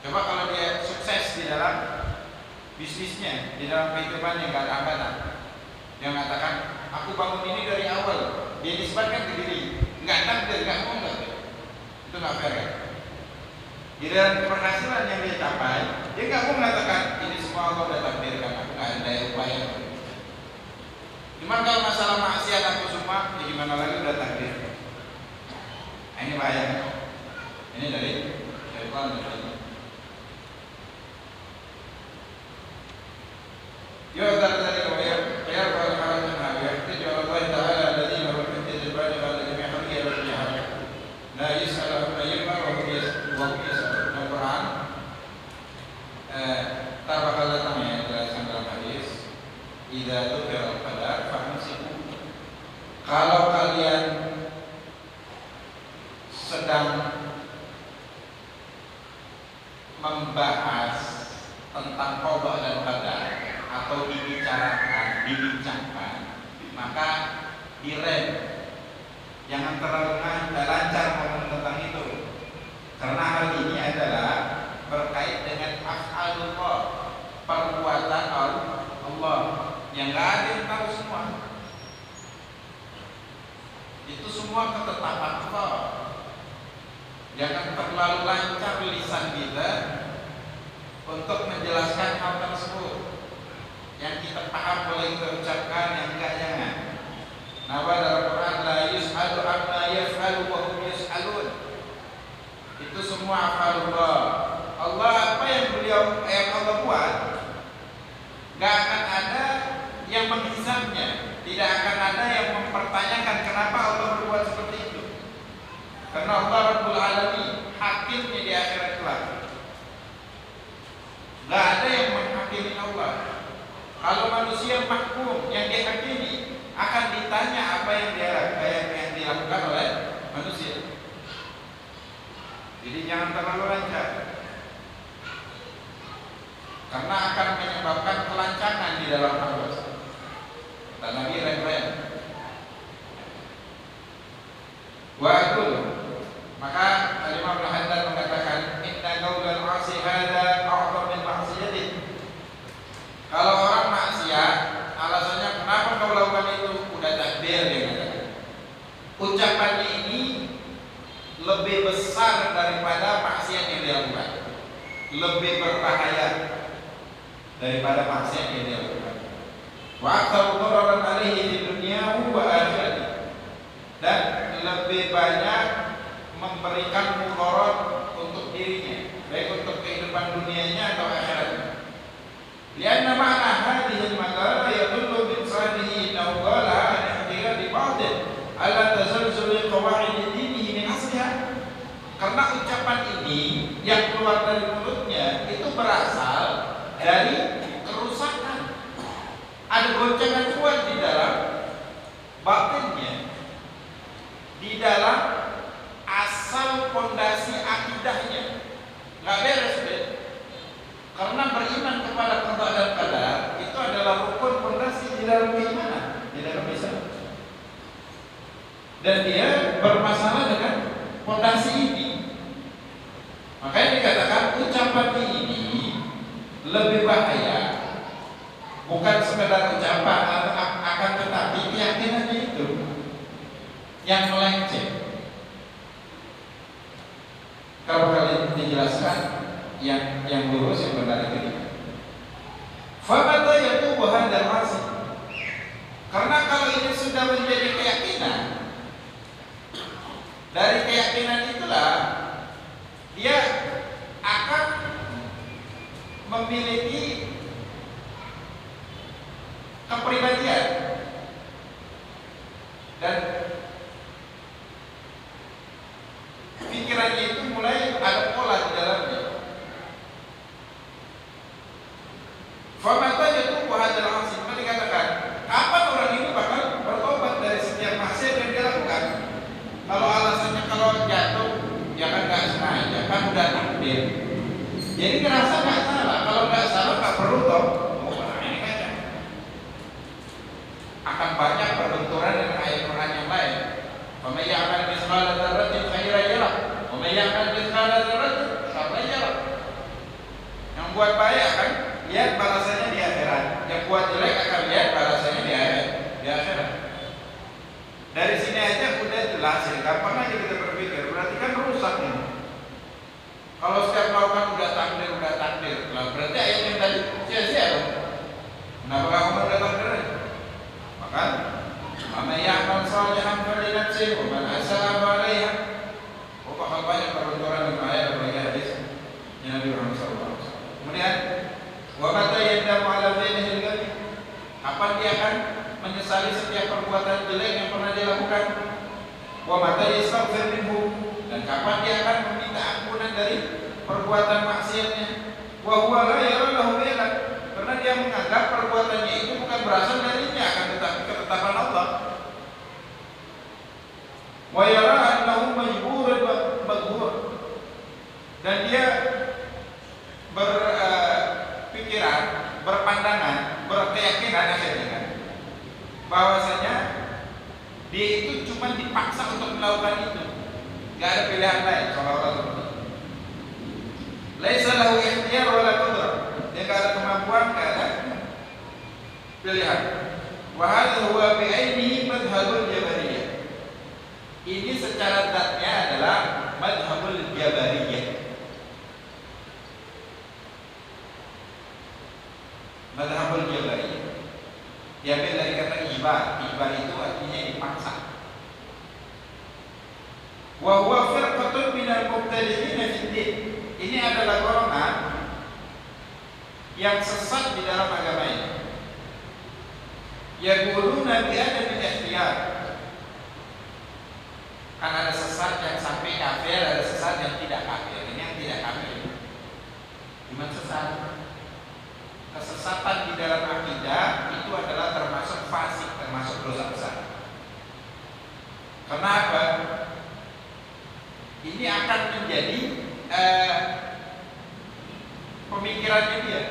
Coba kalau dia sukses di dalam bisnisnya, di dalam kehidupannya, nggak ada hambatan. Dia mengatakan, aku bangun ini dari awal. Dia nisbatkan ke diri, nggak takdir, nggak mau nggak. Itu nggak fair kan? Di dalam keberhasilan yang dia capai, dia nggak mau mengatakan ini semua Allah udah takdirkan, aku nggak ada upaya. Cuma kalau masalah maksiat aku semua, ya gimana lagi udah takdir. Nah, ini bahaya. Ini dari syaitan. يعذر ذلك ويرفع الحرج عنها ويحتج على الله تعالى الذي له الحجة البالغة على جميع خلقه وجميع حركه لا يسأل عما يفعل وهم يسألون. Al-Quran bakal datang ya jelaskan dalam hadis, idza dzukira al-qadar famsiku. Kalau kalian sedang membahas tentang qada dan qadar atau dibincangkan, maka direm, jangan terlalu lancar ngomong tentang itu, karena hal ini adalah berkait dengan af'alullah, perbuatan Allah yang nggak ada yang tahu semua. Itu semua ketetapan Allah. Jangan terlalu lancar lisan kita untuk menjelaskan hal tersebut. Yang kita paham boleh kita ucapkan, yang enggak jangan. Nawa dalam Quran la yus'alu amma yaf'alu wa hum yus'alun. Itu semua afalullah. Allah apa yang Allah buat, enggak akan ada yang menghisapnya, tidak akan ada yang mempertanyakan kenapa Allah berbuat seperti itu. Karena Allah Rabbul Alamin, hakimnya di akhirat kelak. Enggak ada yang menghakimi Allah. Kalau manusia mahkum yang dihakimi, akan ditanya apa yang dilakukan oleh manusia. Jadi jangan terlalu lancar, karena akan menyebabkan kelancangan di dalam hal tersebut. Dan Nabi rem-rem. Wa'akul. Maka Imam Al-Haddad mengatakan, inna qaulal 'asi hadza a'zam min ma'siyatihi. Kalau orang maksiat, alasannya kenapa kau lakukan itu? Udah takdir, dia katakan. Ucapannya ini lebih besar daripada maksiat yang dia lakukan, lebih berbahaya daripada maksiat yang dia lakukan. Wa aktsaru dararan 'alaihi di dunyahu wa akhirati. Dan lebih banyak memberikan mudarat untuk dirinya, baik untuk kehidupan dunianya atau akhiratnya. Lianna ma'na hadhihi al-maqala yadullu bi insanihi innahu qala an ihtiqadi batil ala tazalzul qawaid dinihi min asliha. Karena ucapan ini yang keluar dari mulutnya itu berasal dari kerusakan. Ada goncangan kuat di dalam batinnya, di dalam asal pondasi akidahnya. Nggak beres, karena beriman kepada qada dan qadar itu adalah rukun pondasi di dalam keimanan, di dalam Islam. Dan dia bermasalah dengan pondasi ini. Makanya dikatakan ucapan ini lebih bahaya, bukan sekedar ucapan, akan tetapi keyakinannya itu yang melenceng. Kalau kalian dijelaskan yang lurus, yang benar itu. Famata yatubu hadzal 'asi. Karena kalau ini sudah menjadi keyakinan, dari keyakinan itulah dia akan memiliki kepribadian dan pikirannya itu mulai ada pola di dalamnya. Famata yatubu hadzal 'asi. Maka dikatakan, kapan orang ini bakal bertobat dari setiap maksiat yang dia lakukan? Kalau alasannya kalau jatuh, ya kan nggak sengaja, kan udah takdir. Jadi ngerasa nggak salah. Kalau nggak salah nggak perlu toh. Ini kan akan banyak berbenturan dengan ayat Quran yang lain. Faman ya'mal mithqala dzarratin khairan yarah, wa man ya'mal mithqala dzarratin syarran yarah. berbuat baik akan lihat balasannya di akhirat, yang buat jelek akan lihat balasannya di akhirat. Dari sini aja udah jelas ya, gampang aja kita berpikir, berarti kan rusak nih. Kalau setiap melakukan udah takdir, lah berarti ayat yang tadi sia-sia dong. Kenapa kamu udah takdir? Maka mana ya'mal shalihan falinafsihi wa man asaa fa'alaiha. Oh, bakal banyak perbenturan dengan ayat dan hadis yang Nabi Muhammad SAW. Kemudian wa mata yandamu ala fi'lihi al-ghali. Kapan dia akan menyesali setiap perbuatan jelek yang pernah dilakukan? Wa mata yastaghfir minhu. Dan kapan dia akan meminta ampunan dari perbuatan maksiatnya? Wa huwa la yara lahu ilan. Karena dia menganggap perbuatannya itu bukan berasal darinya, akan tetapi ketetapan Allah. Wa yara annahu majburun maghfur. Dan dia berpikiran, berpandangan, berkeyakinan akhirnya bahwasanya dia itu cuma dipaksa untuk melakukan itu. Gak ada pilihan lain seolah-olah seperti itu. Laisa lahu ikhtiyar wala qudrah. Dia gak ada kemampuan, gak ada pilihan. Wa hadha huwa bi'ainihi madhhabul jabariyah. Ini secara zatnya adalah madhhabul jabariyah. Madhhabul jabariyah diambil dari kata ijbar. Ijbar itu artinya dipaksa. Wa huwa firqatun minal mubtadi'ina fid din. Ini adalah golongan yang sesat di dalam agama ini. Yaquluna bi adamil ikhtiyar. Kan ada sesat yang sampai kafir, ada sesat yang tidak kafir. Ini yang tidak kafir. Gimana sesat? Kesesatan di dalam akidah itu adalah termasuk fasik, termasuk dosa besar. Kenapa? Ini akan menjadi pemikirannya dia,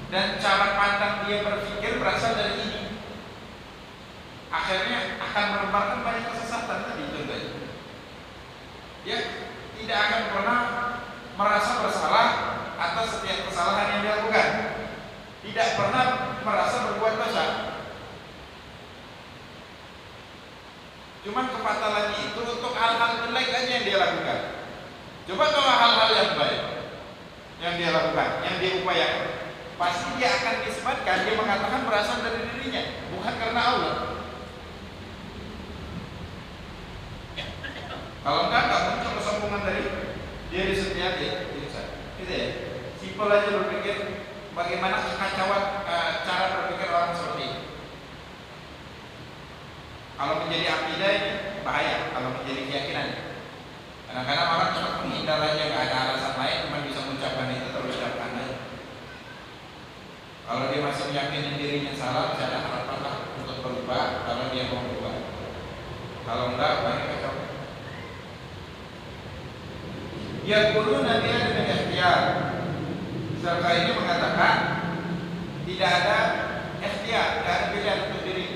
dan cara pandang dia berpikir berasal dari ini. Akhirnya akan menebarkan banyak kesesatan tadi contohnya. Dia tidak akan pernah merasa bersalah atas setiap kesalahan yang dilakukan, tidak pernah merasa berbuat dosa. Cuman kefatalannya itu untuk hal-hal jelek aja yang dia lakukan. Coba kalau hal-hal yang baik yang dia lakukan, yang dia upayakan, pasti dia akan disebutkan, dia mengatakan berasal dari dirinya, bukan karena Allah. Kalau enggak muncul kesombongan dari diri sendiri. Gitu ya. Simpel aja berpikir bagaimana kekacauan cara berpikir orang seperti ini. Kalau menjadi akidah ini bahaya, kalau menjadi keyakinan. Kadang-kadang orang cuma menghindar aja, nggak ada alasan lain, cuma bisa mengucapkan itu terus ucapkan aja. Kalau dia masih meyakini dirinya salah, bisa ada harapan lah untuk berubah kalau dia mau berubah. Kalau enggak, banyak kacau. Ya guru nanti ada ikhtiyar. Serta ini mengatakan tidak ada ikhtiyar, tidak ada pilihan untuk diri.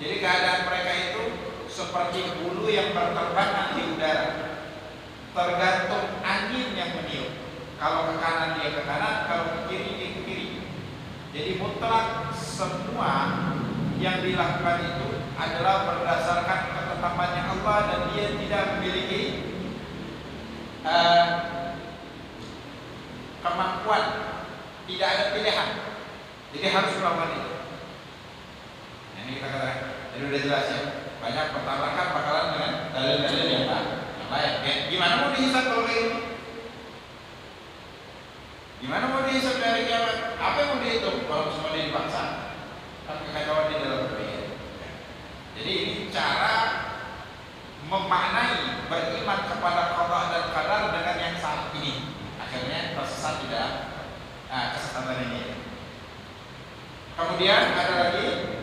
Jadi keadaan mereka itu seperti bulu yang berterbangan di udara, tergantung angin yang meniup. Kalau ke kanan dia ke kanan, kalau ke kiri dia ke kiri. Jadi mutlak semua yang dilakukan itu adalah berdasarkan ketetapannya Allah, dan dia tidak memiliki kemampuan, tidak ada pilihan. Jadi harus melakukan itu. Ini kita katakan, jadi udah jelas ya. Banyak pertaruhan bakalan dengan dalil-dalil yang lain. Gimana mau dihisab kalau kayak ini? Gimana mau dihisab dari kiamat? Apa yang mau dihitung kalau semua dia dipaksa? Kan kekacauan di dalam berpikir. Jadi ini cara memaknai beriman kepada qada dan qadar dengan yang salah ini. Akhirnya tersesat di dalam kesesatan ini. Kemudian ada lagi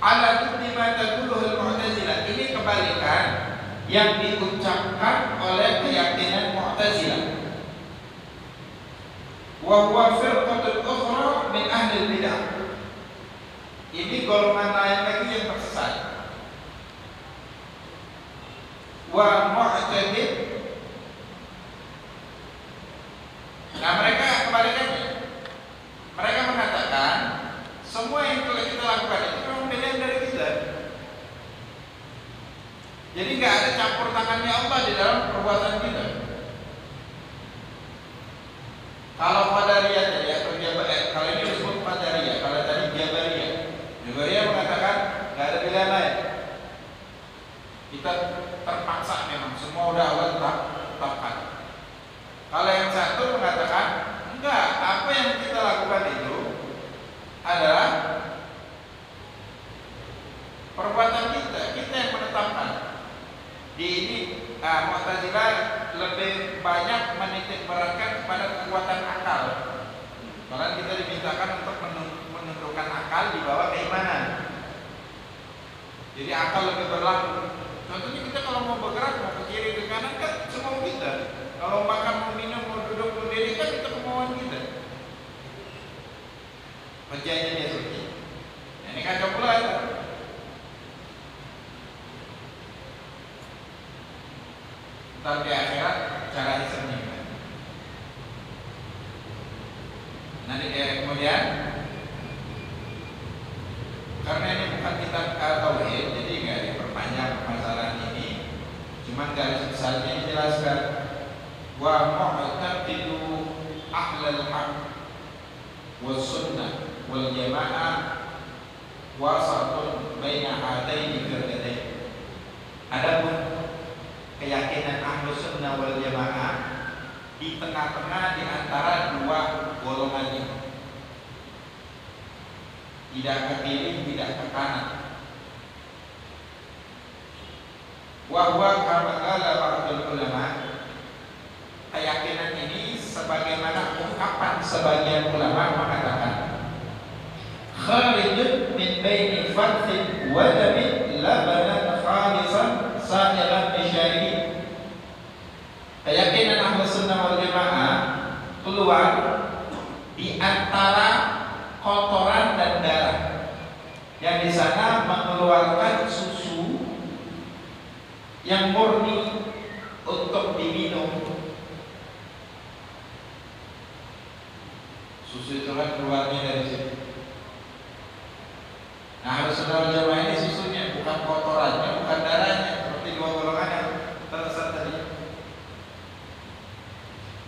ala tuddi ma taquluhul Mu'tazilah. Ini kebalikan yang diucapkan oleh keyakinan Mu'tazilah. Wa huwa firqatul ukhra min ahli bidah. Ini golongan lain lagi yang tersesat. wa mu'tadid. Nah, mereka kebalikannya. Mereka mengatakan semua yang telah kita lakukan itu memang pilihan dari kita. Jadi nggak ada campur tangannya Allah di dalam perbuatan kita. Kalau Qadariyah tadi atau Jabariyah, kalau ini disebut Qadariyah, kalau tadi Jabariyah. Jabariyah mengatakan nggak ada pilihan lain. Kita terpaksa memang semua udah Allah tetapkan. Kalau yang satu mengatakan enggak, apa yang kita lakukan itu adalah perbuatan kita yang menetapkan. Di ini Mu'tazilah lebih banyak menitik beratkan kepada kekuatan akal. Bahkan kita dimintakan untuk menentukan akal di bawah keimanan. Jadi akal lebih berlaku. Contohnya kita kalau mau bergerak, mau ke kiri ke kanan kan semua kita. Kalau makan, mau minum, mau duduk, berdiri kan itu kemauan kita. Kerjanya dia seperti ini. Nah, ini kacau pula itu. Tapi akhirat cara hisabnya gimana? Nanti kemudian karena ini bukan kitab tauhid, jadi nggak diperpanjang permasalahan ini. Cuman garis besarnya dijelaskan wa mu'taqidu ahlal haq was sunnah wal jamaah wasatun baina hadaini firqatain. Adapun keyakinan ahlu sunnah wal jamaah di tengah-tengah di antara dua golongan ini, tidak ke kiri, tidak ke kanan. Wa huwa kama qala ba'dul ulama, keyakinan ini sebagaimana ungkapan sebagian ulama mengatakan kharijun min baini fathin wa damin labanan khalisan sa'iran bisyari. Keyakinan ahlu sunnah wal jamaah keluar di antara kotoran dan darah, yang di sana mengeluarkan susu yang murni untuk diminum. Susu itu kan keluarnya dari situ. Nah, harus sunnah wal jamaah ini susunya, bukan kotorannya, bukan darahnya, seperti dua golongan yang tersesat tadi.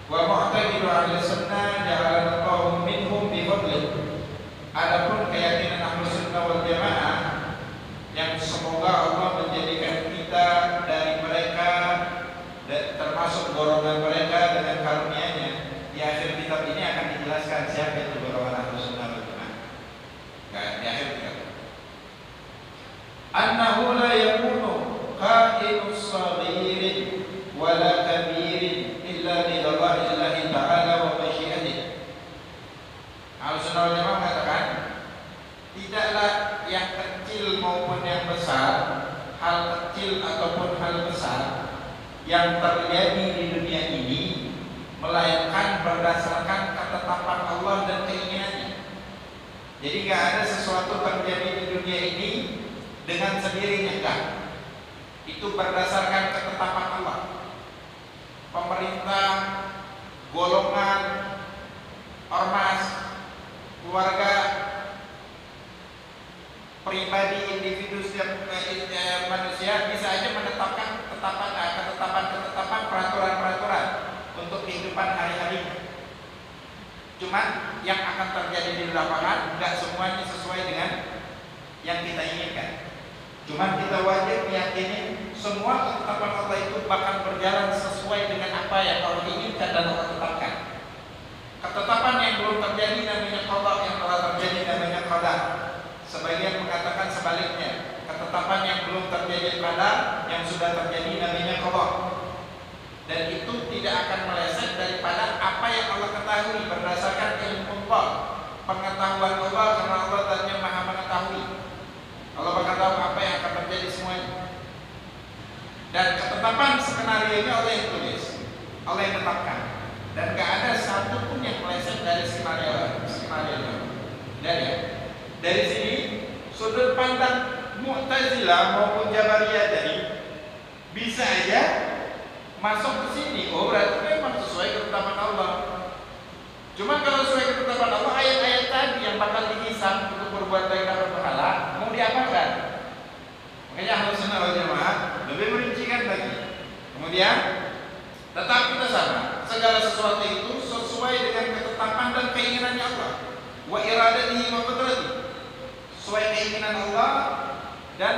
Wa mu'taqidu ahli sunnah ja'alana Allahu minhum bi fadlih. Adapun keyakinan ahli sunnah wal jamaah yang semoga Allah menjadikan kita dari mereka dan termasuk golongan mereka dengan karunia-Nya. Di akhir kitab ini akan dijelaskan siapa itu golongan ahli sunnah wal jamaah. Di akhir kitab. Annahu la yakunu qa'inus saghirin wala kabirin illa bidallahi ta'ala wa masyiatih. Ahlussunnah wal jamaah mengatakan tidaklah yang kecil maupun yang besar, hal kecil ataupun hal besar yang terjadi di dunia ini melainkan berdasarkan ketetapan Allah dan keinginannya. Jadi nggak ada sesuatu terjadi di dunia ini dengan sendirinya, enggak. Itu berdasarkan ketetapan Allah. Pemerintah, golongan, ormas, keluarga, pribadi, individu setiap manusia bisa aja menetapkan ketetapan peraturan-peraturan untuk kehidupan hari-hari. Cuman yang akan terjadi di lapangan enggak semuanya sesuai dengan yang kita inginkan. Cuman kita wajib meyakini semua ketetapan Allah itu bahkan berjalan sesuai dengan apa yang Allah inginkan dan Allah tetapkan. Ketetapan yang belum terjadi namanya qada, yang telah terjadi namanya qadar. Sebagian mengatakan sebaliknya, ketetapan yang belum terjadi qadar, yang sudah terjadi namanya qada. Dan itu tidak akan meleset daripada apa yang Allah ketahui berdasarkan ilmu Allah, pengetahuan Allah, karena Allah zatnya maha mengetahui. Allah bakal tahu apa yang akan terjadi semuanya. Dan ketetapan skenario ini Allah yang tulis, Allah yang tetapkan. Dan gak ada satu pun yang meleset dari skenario itu. Dari sini sudut pandang Mu'tazilah maupun Jabariyah tadi bisa aja masuk ke sini. Oh, berarti memang sesuai ketetapan Allah. Cuma kalau sesuai ketetapan Allah, ayat-ayat tadi yang bakal dihisab untuk berbuat baik dapat pahala mau diapakan? Makanya Ahlussunnah wal Jamaah lebih merincikan lagi. Kemudian tetap kita sama, segala sesuatu itu sesuai dengan ketetapan dan keinginannya Allah. Wa iradatihi wa qudratihi. Sesuai keinginan Allah dan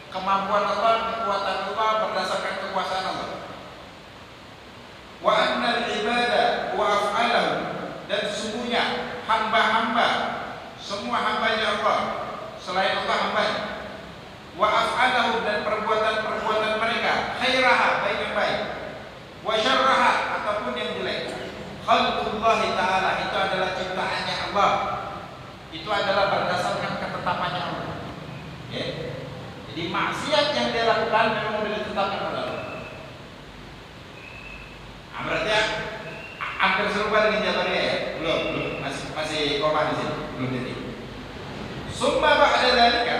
kemampuan Allah, kekuatan Allah berdasarkan kekuasaan Allah. Wa annal ibadah wa af'alahu, dan sesungguhnya hamba-hamba, semua hambanya Allah, selain Allah hambanya. Wa af'alahu, dan perbuatan-perbuatan mereka, khairaha, baik yang baik, wa syarraha, ataupun yang jelek, khalqullahi ta'ala, itu adalah ciptaannya Allah, itu adalah berdasarkan ketetapannya Allah. Okay? Jadi maksiat yang dia lakukan memang sudah ditetapkan oleh Allah. Nah, berarti ya, hampir serupa dengan Jabariyah ya? Belum, masih koma di sini, belum jadi. Summa ba'da dzalika,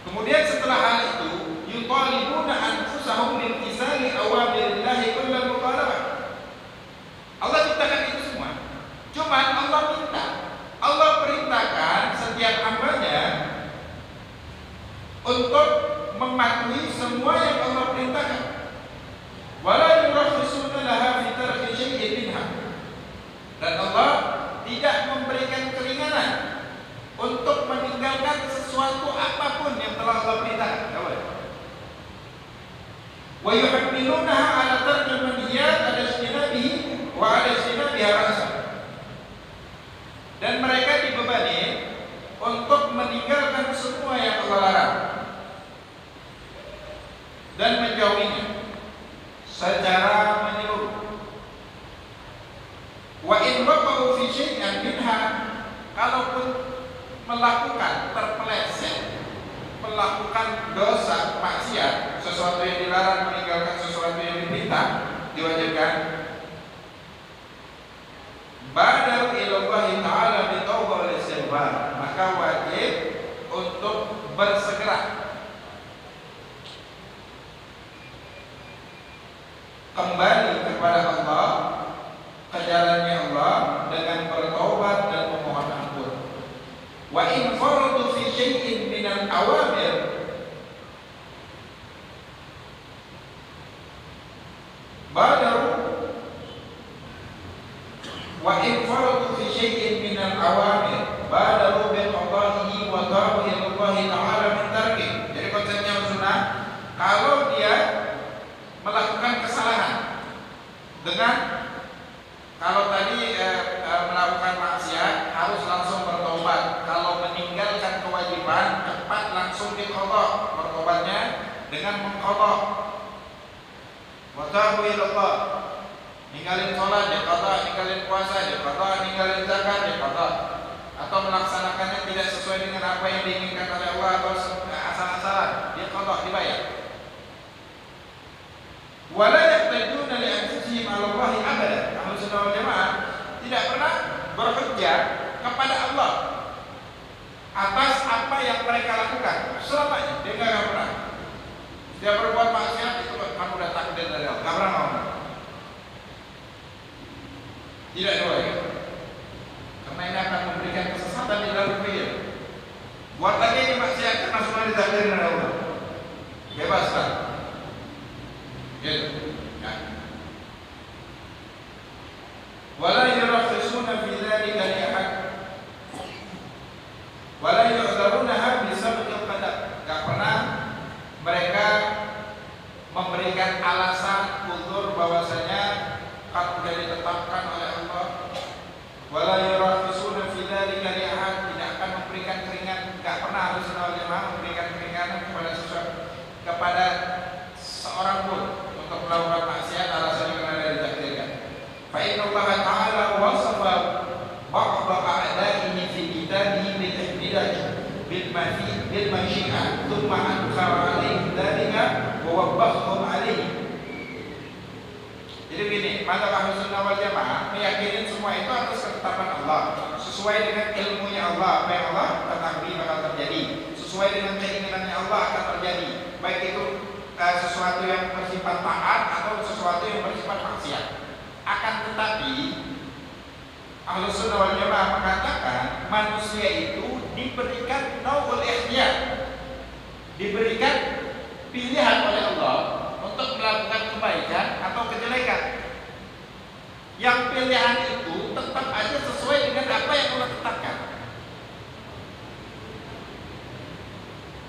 kemudian setelah hal itu, yutalibuna anfusahum bimtisali awamirillahi kullal mukhalafah. Allah ciptakan itu semua. Cuman Allah minta, Allah perintahkan setiap hambanya untuk mematuhi semua yang Allah perintahkan. Wala yurakhisuna laha fi tarki syai'in minha. Dan Allah tidak memberikan keringanan untuk meninggalkan sesuatu apapun yang telah Allah perintahkan. Tidak boleh. Wa yuhammilunaha ala tarki manhiyat ala ijtinabihi wa ala ijtinabiha ra'sa. Dan mereka dibebani untuk meninggalkan semua yang Allah larang dan menjauhinya secara menyeluruh. Wa in waqa'u fi syai'in minha, kalaupun melakukan terpeleset, melakukan dosa maksiat, sesuatu yang dilarang, meninggalkan sesuatu yang diperintah, diwajibkan, badaru ilallahi ta'ala bitawbah wal istighfar, maka wajib untuk bersegera kembali kepada Allah, ke jalannya Allah, dengan bertaubat dan memohon ampun. Wa in faradu fi syai'in minal awamir, badaru wa in faradu fi syai'in minal awamir badaru bi qada'ihi wa ta'u ila Allah ta'ala min tarki. Jadi konsepnya sunnah, kalau dia melakukan kesalahan dengan, kalau tadi melakukan maksiat harus langsung bertobat, kalau meninggalkan kewajiban cepat langsung diqadha bertobatnya dengan mengqadha. Wa ta'u ila Allah, ninggalin sholat diqadha, ninggalin puasa diqadha, ninggalin zakat diqadha, atau melaksanakannya tidak sesuai dengan apa yang diinginkan oleh Allah atau asal-asalan diqadha, dibayar. Wala yahtajuna li anfusihim 'ala Allahi abada. Ahlussunnah wal Jamaah tidak pernah berhujjah kepada Allah atas apa yang mereka lakukan selamanya. Dia enggak pernah. Dia berbuat maksiat itu kamu udah takdir dari Allah. Enggak pernah ngomong. Tidak boleh. Karena ini akan memberikan kesesatan di dalam pikir. Buat lagi ini maksiat karena semua ditakdir dari Allah. Bebaskan. Gitu. Ya. Wala yurakhisuna fi dzalika li ahad. Wala yu'dharunaha bi sabqil qadar. Enggak pernah mereka memberikan alasan uzur bahwasanya kan sudah ditetapkan oleh Allah. Wala yurakhisuna fi dzalika li ahad, tidak akan memberikan keringanan. Enggak pernah Ahlussunnah wal Jamaah memberikan keringanan kepada kepada seorang pun untuk melakukan maksiat alasannya karena ditakdirkan. Fa inna Allah ta'ala wasafa ba'd a'da'ihi fi kitabihi bi tahdidaj bil masyi'ah thumma ankara 'alaihim dzalika wa wabbahum 'alaihi. Jadi begini, madzhab Ahlussunnah wal Jamaah meyakini semua itu atas ketetapan Allah, sesuai dengan ilmunya Allah, apa yang Allah ketahui bakal terjadi, sesuai dengan keinginannya Allah akan terjadi, baik sesuatu yang bersifat maksiat. Akan tetapi Ahlus Sunnah wal Jamaah mengatakan manusia itu diberikan naul ikhtiyar, diberikan pilihan oleh Allah untuk melakukan kebaikan atau kejelekan. Yang pilihan itu tetap aja sesuai dengan apa yang Allah tetapkan.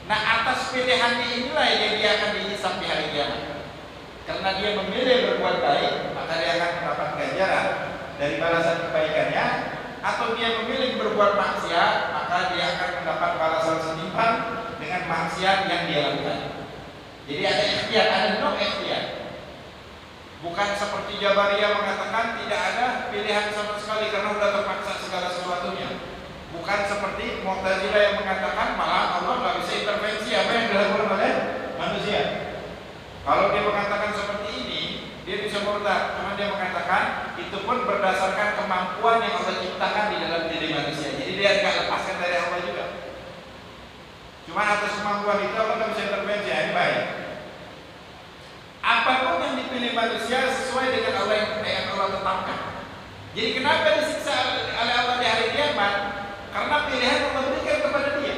Nah, atas pilihannya inilah yang dia akan dihisab di hari kiamat. Karena dia memilih berbuat baik, maka dia akan mendapat ganjaran dari balasan kebaikannya. Atau dia memilih berbuat maksiat, maka dia akan mendapat balasan setimpal dengan maksiat yang dia lakukan. Jadi ada ikhtiar, ada no ikhtiar. Bukan seperti Jabariyah mengatakan tidak ada pilihan sama sekali karena sudah terpaksa segala sesuatunya. Bukan seperti Mu'tazilah yang mengatakan malah Allah nggak bisa intervensi apa yang dilakukan oleh manusia. Kalau dia mengatakan seperti ini, dia bisa murtad. Karena dia mengatakan itu pun berdasarkan kemampuan yang Allah ciptakan di dalam diri manusia. Jadi dia nggak lepaskan dari Allah juga. Cuma atas kemampuan itu Allah nggak bisa intervensi. Ini baik. Apapun yang dipilih manusia sesuai dengan Allah yang Allah tetapkan. Jadi kenapa disiksa oleh Allah di hari kiamat? Karena pilihan Allah berikan kepada dia.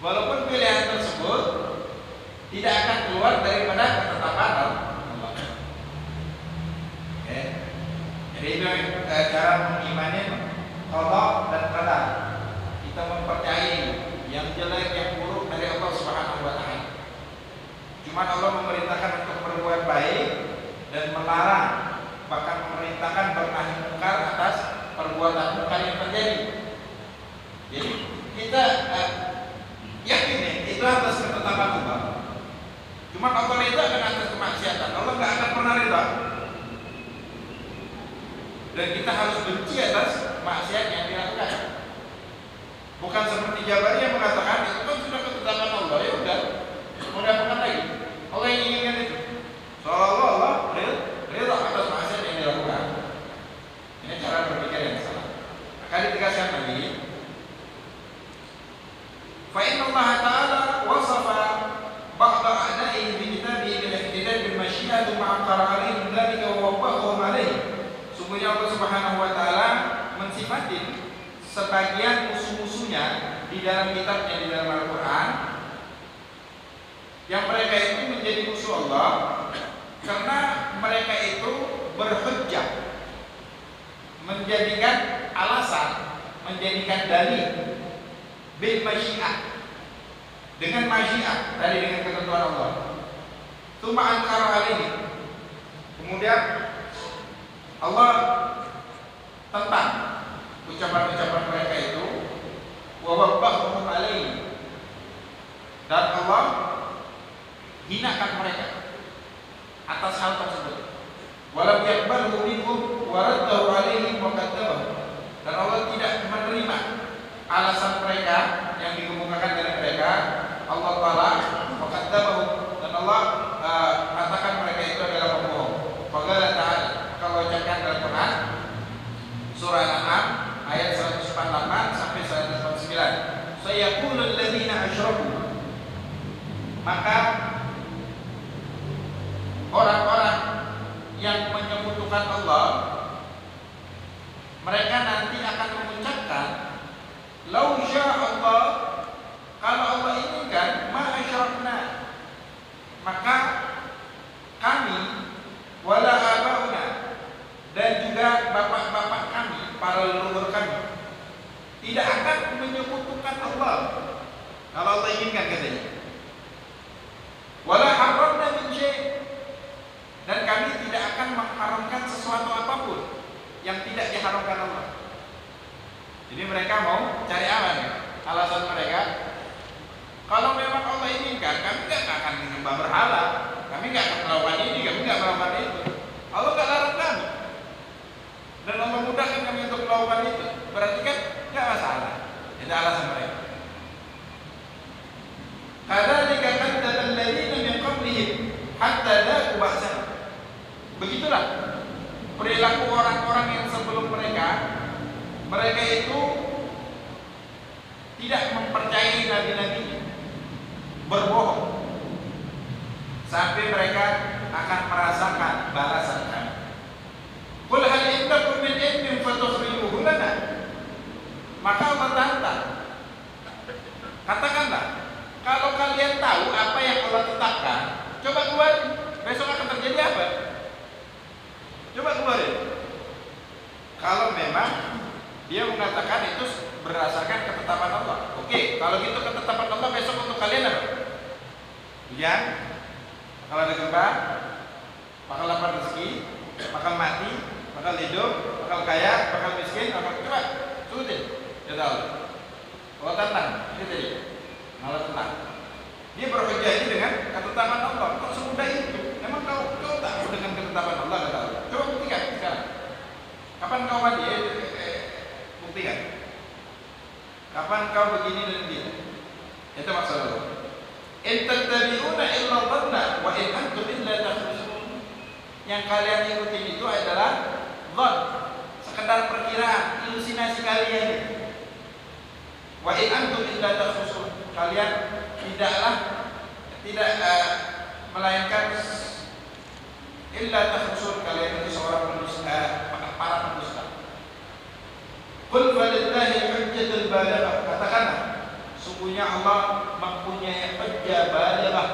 Walaupun pilihan tersebut tidak akan keluar daripada ketetapan Allah. Okay. Jadi itu cara mengimani qada dan qadar. Kita mempercayai yang jelek yang buruk dari Allah Subhanahu wa taala. Cuma Allah memerintahkan untuk berbuat baik dan melarang, bahkan memerintahkan bernahi mungkar atas perbuatan mungkar yang terjadi. Jadi kita yakin itu atas ketetapan Allah. Cuma Allah ridha dengan atas kemaksiatan. Allah nggak akan pernah ridha. Dan kita harus benci atas maksiat yang dilakukan. Bukan seperti Jabariyah mengatakan itu kan sudah ketetapan Allah, ya udah, mau diapakan lagi? Allah yang inginkan itu. Seolah-olah Allah ridha atas maksiat yang dilakukan. Ini cara berpikir yang salah. Akan ditegaskan lagi. Fa inna Allah Ta'ala wasafa ba'da a'da'ihi bi kitabihi bil ihtidal bil masyiah ma'a qara'alihim dzalika wa wabbahum 'alaihi. Sungguhnya Allah Subhanahu wa taala mensifati sebagian musuh-musuhnya di dalam kitabnya, di dalam Al-Qur'an, yang mereka itu menjadi musuh Allah karena mereka itu berhujjah, menjadikan alasan, menjadikan dalil bil masyiah, dengan masyiah, tadi dengan ketentuan Allah. Tsumma ankara alaihi, kemudian Allah tentang ucapan-ucapan mereka itu, wa wabbahum alaihi, dan Allah hinakan mereka atas hal tersebut. Walam yaqbalhu minhum wa raddahu alaihim wa kadzabahu, dan Allah tidak menerima alasan mereka yang dikemukakan dari mereka. Allah Ta'ala wa kadzabahu, dan Allah katakan mereka itu adalah pembohong. Faqala ta'ala, kalau ucapkan dalam Quran surah Al-An'am ayat 148 sampai 149, sayaqulul ladzina asyraku, maka orang-orang yang menyekutukan Allah, mereka nanti akan mengucapkan, lau syaa Allah, kalau Allah inginkan, ma asyrakna, maka kami wala abauna, dan juga bapak-bapak kami, para leluhur kami, tidak akan menyekutukan Allah kalau Allah inginkan, katanya. Wala haramna min syai', dan kami tidak akan mengharamkan sesuatu apapun yang tidak diharamkan Allah. Jadi mereka mau cari aman ya? Alasan mereka, kalau memang Allah inginkan, kami tidak akan menyembah berhala, kami tidak akan melakukan ini, kami tidak melakukan itu. Allah tidak larang kami, dan Allah mudahkan kami untuk melakukan itu. Berarti kan tidak masalah. Itu alasan mereka. Kadzalika kadzdzaba alladziina min qablihim hatta dzaqu ba'sana. Begitulah perilaku orang-orang yang sebelum mereka. Mereka itu tidak mempercayai nabi-nabinya, berbohong sampai mereka akan merasakan balasan kami. Qul hal indakum min ilmin fatukhrijuhu lana. Maka Allah tantang, katakanlah, kalau kalian tahu apa yang Allah tetapkan, coba keluarin. Besok akan terjadi apa? Coba keluarin. Kalau memang dia mengatakan itu berdasarkan ketetapan Allah. Oke, kalau gitu ketetapan Allah besok untuk kalian apa? Hujan, bakal ada gempa, bakal lapar rezeki, bakal mati, bakal hidup, bakal kaya, bakal miskin, bakal coba sebutin. Ya tahu. Allah tantang, itu tadi. Malah tentang. Dia berjanji dengan ketetapan Allah. Kok semudah itu? Emang kau tahu dengan ketetapan Allah? Kata Allah. Coba buktikan sekarang. Kapan kau mati? Buktikan. Kapan kau begini dan begini? Itu maksud Allah. In tattabi'una illa dhanna wa in antum illa takhrusun. Yang kalian ikutin itu adalah dhann, sekedar perkiraan, ilusinasi kalian. Wa in antum illa takhrusun. Kalian tidak melainkan illa takhrusun, kalian itu seorang pendusta, para pendusta. Qul falillahi hujjatul balighah. Katakanlah, sungguhnya Allah mempunyai hujjah balighah,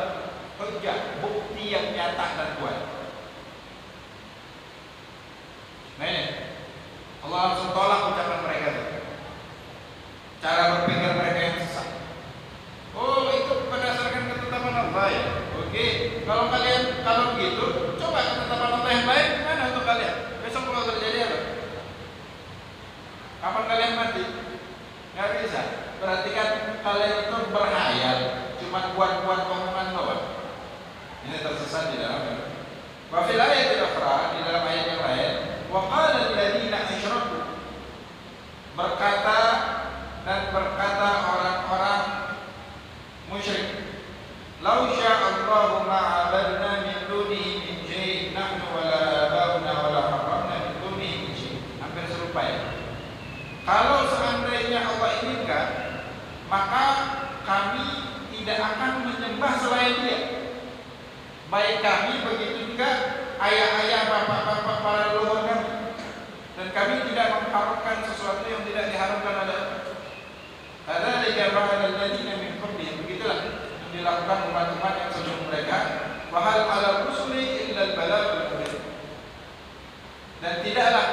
hujjah, bukti yang nyata dan kuat. Nah ini, Allah langsung tolak ucapan mereka itu. Cara berpikir mereka yang sesat. Oh, itu berdasarkan ketetapan Allah ya. Oke, kalau begitu, coba ketetapan Allah yang lain gimana untuk kalian? Besok kalau terjadi apa? Kapan kalian mati? Nggak bisa. Berarti kan kalian itu berhayal, cuma buat-buat omongan doang. Ini tersesat di dalam. Wa fil ayatil ukhra, di dalam ayat yang lain, wa qala alladziina asyraku, berkata orang-orang musyrik, lau sya'allahu ma'abadna min dunihi min syai' nahnu wala abauna wala harramna min dunihi min syai'. Hampir serupa ya. Kalau seandainya Allah inginkan, maka kami tidak akan menyembah selain Dia. Baik kami, begitu juga ayah-ayah, bapak-bapak, para leluhur kami. Dan kami tidak mengharapkan sesuatu yang tidak diharapkan oleh Allah. Kadzalika fa'ala alladziina min qablihim. Begitulah yang dilakukan umat-umat yang sebelum mereka. Wa hal 'alal rusuli illa al-balaghul mubin. Dan tidaklah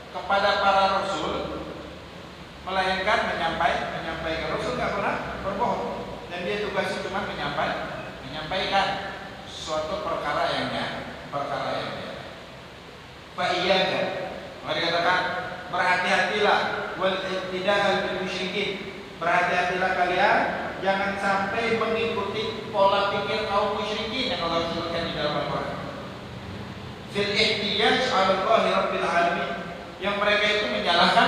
kepada para rasul melainkan menyampaikan. Rasul tidak pernah berbohong, dan dia tugasnya cuma menyampaikan suatu perkara yang fa iyyaka, mari katakan berhati-hatilah, wal ittida'al bil musyrikin, berhati-hatilah kalian jangan sampai mengikuti pola pikir kaum musyrikin yang Allah sebutkan di dalam Al-Qur'an. Fil ihtiyaj 'ala Allah rabbil alamin, yang mereka itu menyalahkan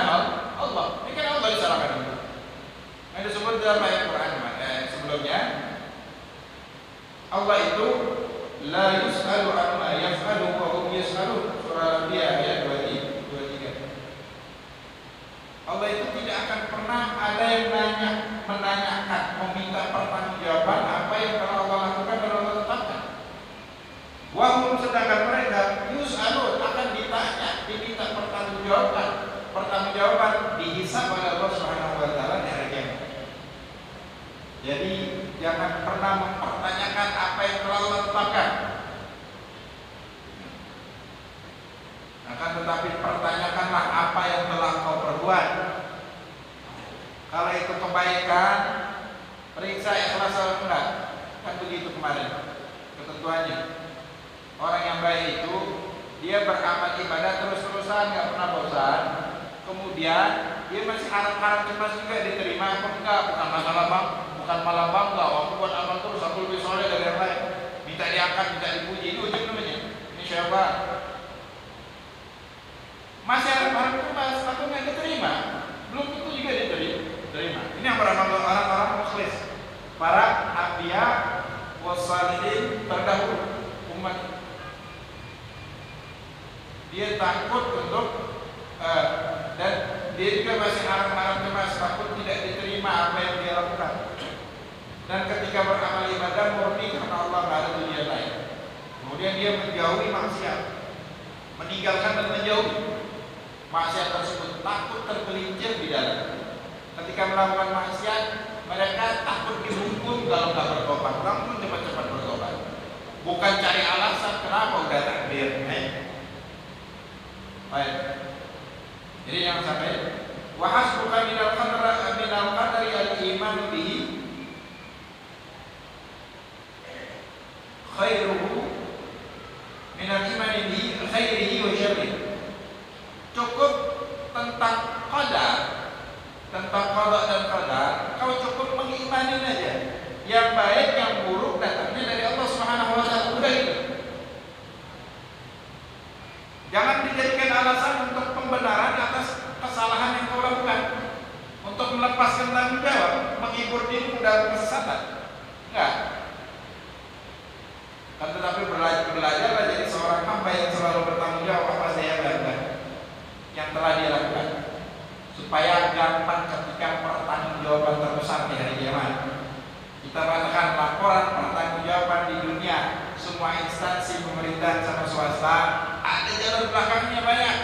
Allah. Ini kan Allah disalahkan. Yang disebut dalam ayat Quran sebelumnya, Allah itu la yus'alu amma yaf'alu wa hum yus'alun. Surah Al-Anbiya ayat 23. Allah itu tidak akan pernah ada yang menanyakan, meminta pertanggungjawaban apa yang telah Allah lakukan dan Allah tetapkan. Wa hum, sedangkan mereka yus'alun, akan diminta pertanggungjawaban, dihisab oleh Allah Subhanahu wa taala di hari kiamat. Jadi jangan pernah mempertanyakan apa yang telah Allah tetapkan. Akan tetapi pertanyakanlah apa yang telah kau perbuat. Kalau itu kebaikan, periksa ikhlas atau enggak. Kan begitu kemarin ketentuannya. Orang yang baik itu dia beramal ibadah terus-terusan, nggak pernah bosan. Kemudian dia masih harap-harap cemas juga diterima apa enggak. Bukan malah bangga, aku buat amal terus, aku lebih soleh dari yang lain. Minta diangkat, minta dipuji, itu ujung namanya. Ini siapa? Masih harap-harap cemas, aku nggak diterima. Belum tentu juga diterima. Ini yang beramal orang-orang mukhlis, para anbiya wassalihin terdahulu umat. Dia takut untuk dan dia juga masih harap-harap cemas, takut tidak diterima apa yang dia lakukan. Dan ketika beramal ibadah murni karena Allah, nggak ada tujuan lain. kemudian dia menjauhi maksiat, meninggalkan dan menjauhi maksiat tersebut, takut tergelincir di dalam. Ketika melakukan maksiat, mereka takut dihukum kalau nggak bertobat, langsung cepat-cepat bertobat. Bukan cari alasan kenapa udah takdir. Baik. Jadi yang sampai wahas bukan minal qadari al-iman bihi khairuhu minal iman bihi khairihi wa syarrihi. Cukup tentang qadar, tentang qada dan qadar, kau cukup mengimani aja. Yang baik, yang buruk datangnya dari Allah Subhanahu wa taala. Udah itu. Jangan dijadikan alasan untuk pembenaran atas kesalahan yang kau lakukan, untuk melepaskan tanggung jawab, menghibur dirimu dalam kesesatan. Enggak. Kan tetapi belajarlah jadi seorang hamba yang selalu bertanggung jawab apa saya lakukan, yang telah dia lakukan, supaya gampang ketika pertanggungjawaban terbesar di hari kiamat. Kita katakan laporan pertanggungjawaban di dunia, semua instansi pemerintahan sama swasta ada jalan belakangnya banyak.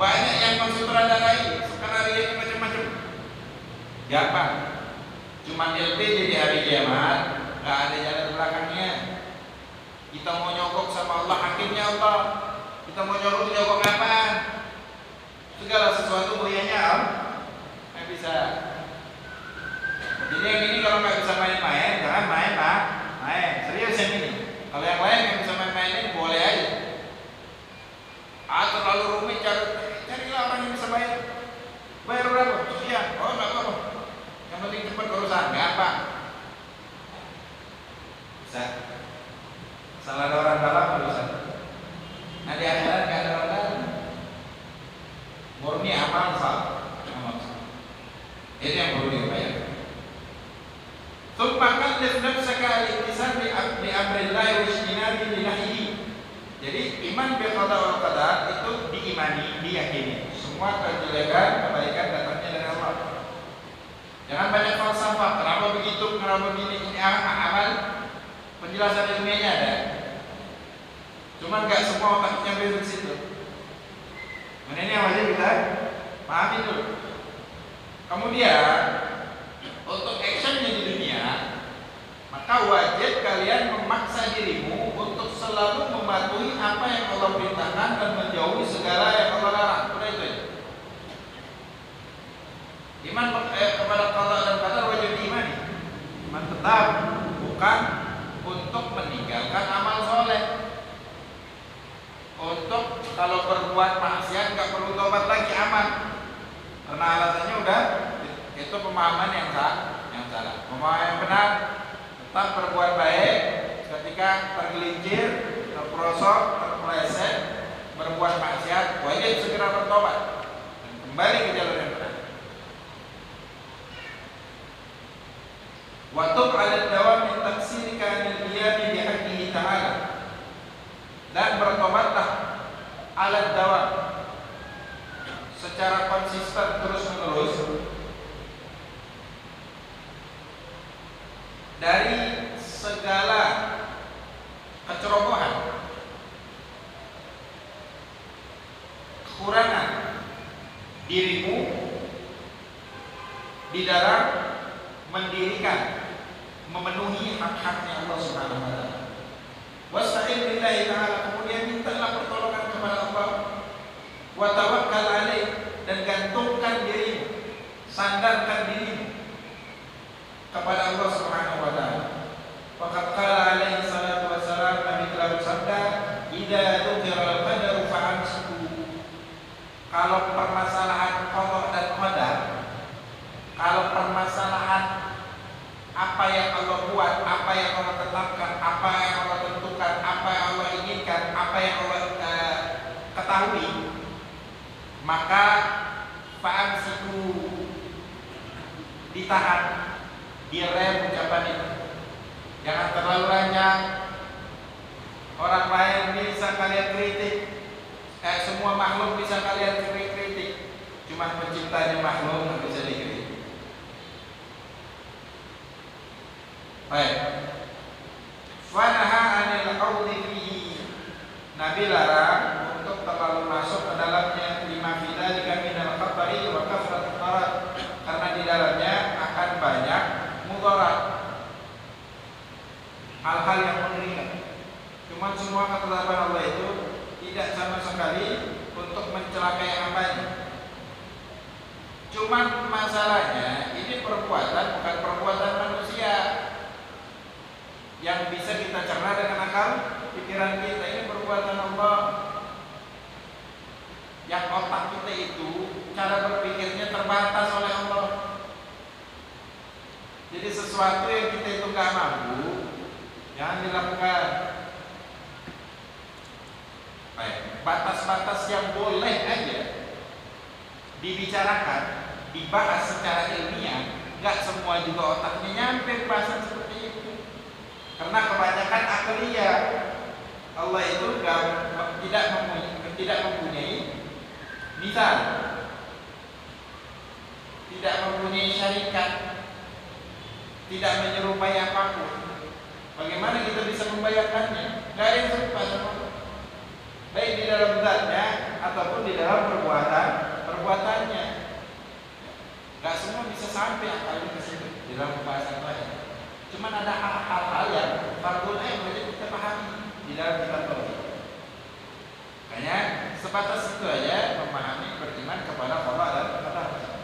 Banyak yang mensutradarai, skenario macam-macam. Gampang. Cuma LPJ di hari kiamat, nggak ada jalan belakangnya. Kita mau nyogok sama Allah, hakimnya Allah. Kita mau nyogok apa? Segala sesuatu mulianya nggak bisa. Jadi yang ini kalau nggak bisa main-main, jangan main pak. Main, serius yang ini. Kalau yang lain yang bisa main-mainin boleh aja. Terlalu rumit, carilah orang yang bisa bayar. Bayar berapa? Sekian. Oh nggak apa-apa. Yang penting cepat urusan, gampang. Bisa. Salah ada orang dalam urusan. Nah di akhirat nggak ada orang dalam. Murni amal sah. Itu yang perlu dibayar. Tsumma kallif nafsaka al-ittisal bi amrillah wa ijtinabi li nahyihi. Jadi iman bil qada wal qadar itu diimani, diyakini. Semua kejelekan, kebaikan datangnya dari Allah. Jangan banyak falsafah, kenapa begitu, kenapa begini, ini amal. Penjelasan ilmiahnya ada. Cuman enggak semua otaknya sampai ke situ. Nah ini yang wajib kita pahami dulu. Kemudian untuk actionnya di dunia, maka wajib kalian memaksa dirimu untuk selalu mematuhi apa yang Allah perintahkan dan menjauhi segala yang Allah larang. Sudah itu. Iman kepada qada dan qadar wajib diimani. Iman tetap, bukan untuk meninggalkan amal soleh. Untuk kalau berbuat maksiat nggak perlu tobat lagi, aman. Karena alasannya udah itu pemahaman yang salah. Pemahaman yang benar, tetap berbuat baik. Ketika tergelincir, terperosok, terpeleset, berbuat maksiat, wajib segera bertobat dan kembali ke jalur yang benar. Wa tub 'ala dawam min taqsirika anil qiyam bi haqqihi ta'ala. Dan bertobatlah 'ala dawam secara konsisten terus-menerus dari segala kecerobohan, kekurangan dirimu di dalam mendirikan, memenuhi hak-haknya Allah Subhanahu wa taala. Wasta'in billahi ta'ala, kemudian mintalah pertolongan kepada Allah. Wa tawakkal alaih, dan gantungkan dirimu, sandarkan dirimu kepada Allah Subhanahu wa taala. Faqad qala alaihi salatu wassalam, Nabi telah bersabda, "Idza dzukira al-qadaru fa'amsiku." Kalau permasalahan qada dan qadar, kalau permasalahan apa yang Allah buat, apa yang Allah tetapkan, apa yang Allah tentukan, apa yang Allah inginkan, apa yang Allah ketahui, maka fa'amsiku, ditahan, direm ucapan itu. Jangan terlalu ranjang. Orang lain bisa kalian kritik, semua makhluk bisa kalian kritik, cuma penciptanya makhluk nggak bisa dikritik. Baik. Fanaha semua ketetapan Allah itu tidak sama sekali untuk mencelakai hambanya. Cuman masalahnya ini perbuatan bukan perbuatan manusia yang bisa kita cerna dengan akal pikiran kita. Ini perbuatan Allah. Yang otak kita itu cara berpikirnya terbatas oleh Allah. Jadi sesuatu yang kita itu gak mampu, jangan dilakukan. Baik, batas-batas yang boleh aja dibicarakan, dibahas secara ilmiah, nggak semua juga otaknya nyampe bahasan seperti itu. Karena kebanyakan akliya, Allah itu tidak mempunyai misal, tidak mempunyai syarikat, tidak menyerupai apapun. Bagaimana kita bisa membayangkannya? Nggak ada yang serupa sama Allah, baik di dalam zatnya ataupun di dalam perbuatannya. Gak semua bisa sampai akalnya ke situ di dalam pembahasan lain. Cuman ada hal-hal yang fardhu ain wajib kita pahami di dalam kitab tauhid. Makanya sebatas itu aja memahami beriman kepada Allah dan kepada Rasul.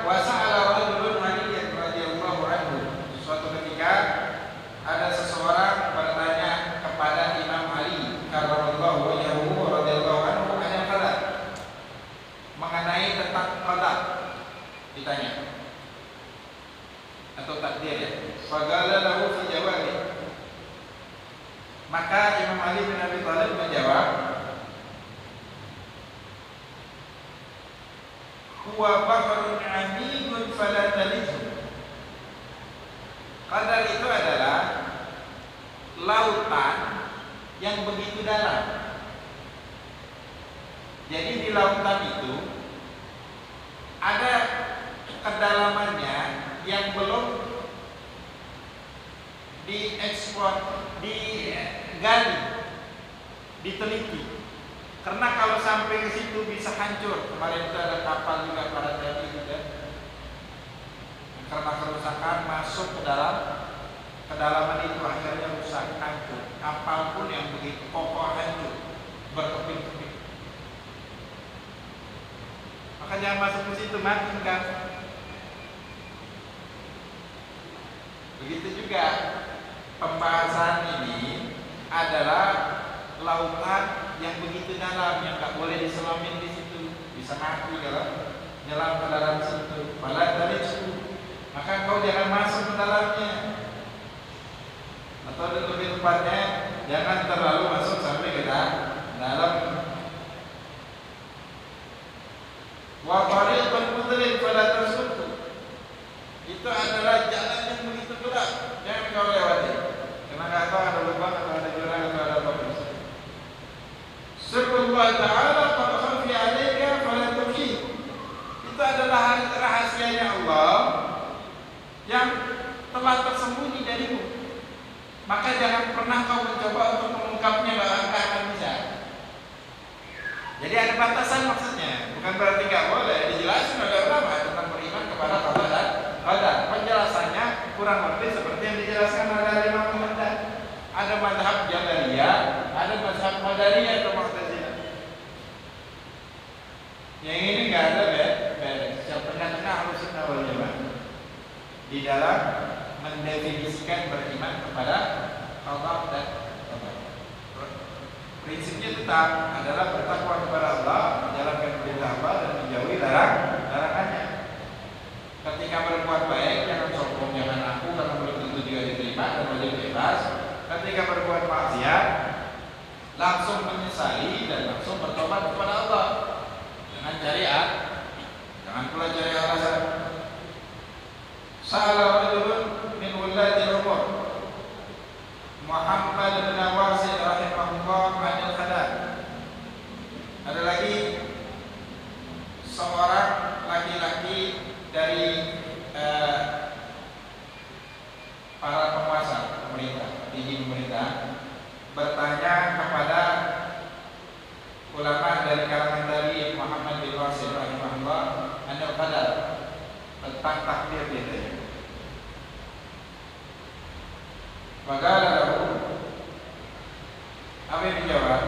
Wasa'ala rajulun Ali radhiyallahu anhu. Suatu ketika ada seseorang bertanya kepada Imam Ali karramallahu wajhahu radhiyallahu anhu mengenai tentang qada. Ditanya atau takdir ya. Faqala lahu fi jawabi. Maka Imam Ali bin Abi Thalib menjawab, huwa bahrun 'amidun fala talijhu. Qadar itu adalah lautan yang begitu dalam. Jadi di lautan itu ada kedalamannya yang belum dieksplor, digali, diteliti. Karena kalau sampai ke situ bisa hancur. Kemarin itu ada kapal juga para tadi juga. Karena kerusakan masuk ke dalam kedalaman itu akhirnya rusak, hancur. Kapal pun yang begitu kokoh hancur, berkeping-keping. Maka jangan masuk ke situ, mati kan. Begitu juga pembahasan ini adalah lautan yang begitu dalam yang tak boleh diselamin di situ, bisa mati kalau nyelam ke dalam situ. Malah dari situ, maka kau jangan masuk ke dalamnya, atau lebih tepatnya jangan terlalu masuk sampai ke dalam. Wa tariqun mudlil fala tasluku. Itu adalah jalan yang begitu gelap, jangan kau lewati. Karena enggak tahu ada lubang atau ada jurang atau ada apa. Subhanallah ta'ala qad khafi 'alaika fala tubqi. Itu adalah rahasianya Allah yang telah tersembunyi darimu. Maka jangan pernah kau mencoba untuk mengungkapnya, enggak akan bisa. Jadi ada batasan maksudnya, bukan berarti nggak boleh. Dijelasin oleh ulama tentang beriman kepada qada dan qadar. Penjelasannya kurang lebih seperti yang dijelaskan oleh Imam Muhammad. Ada mazhab Jabariyah, ada mazhab Qadariyah atau Mu'tazilah. Yang ini nggak ada beres. Yang tengah-tengah harus sunnah wal jamaah di dalam mendefinisikan beriman kepada Allah dan qadar. Prinsipnya tetap adalah bertakwa kepada Allah, menjalankan perintah Allah dan menjauhi larangannya. Ketika berbuat baik jangan sombong, jangan aku, karena belum tentu juga diterima dan wajib bebas. Ketika berbuat maksiat langsung menyesali dan langsung bertobat kepada Allah. Jangan cari jangan pula cari alasan. Salah rajulun min wulati umur Muhammad bin Wasil rahimahullah anil qadar. Ada lagi seorang laki-laki dari para penguasa pemerintah, tinggi pemerintah, bertanya kepada ulama dari kalangan dari Muhammad bin Wasil rahimahullah anil qadar, tentang takdir dia. Maka lalu apa yang dijawab?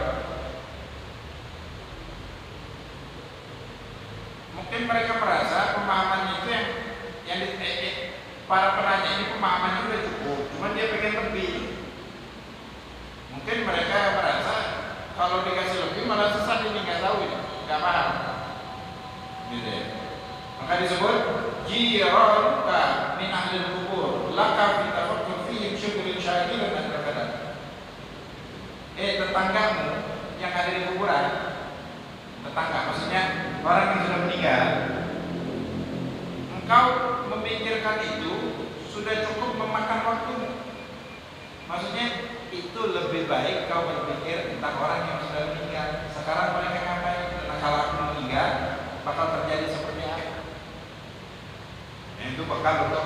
Mungkin mereka merasa pemahaman itu yang para penanya ini pemahamannya sudah cukup, cuma dia pengen lebih. Mungkin mereka merasa kalau dikasih lebih malah sesat, ini nggak tahu ini, nggak paham. Gitu ya. Maka disebut jiranka min ahlil kubur laka fi tafakkur fihim syukurin syakirin dan terkadang. Tetanggamu yang ada di kuburan, tetangga maksudnya orang yang sudah meninggal, engkau memikirkan itu sudah cukup memakan waktumu. Maksudnya itu lebih baik kau berpikir tentang orang yang sudah meninggal. Sekarang mereka ngapain? Karena kalau aku meninggal bakal terjadi seperti apa? Itu bakal untuk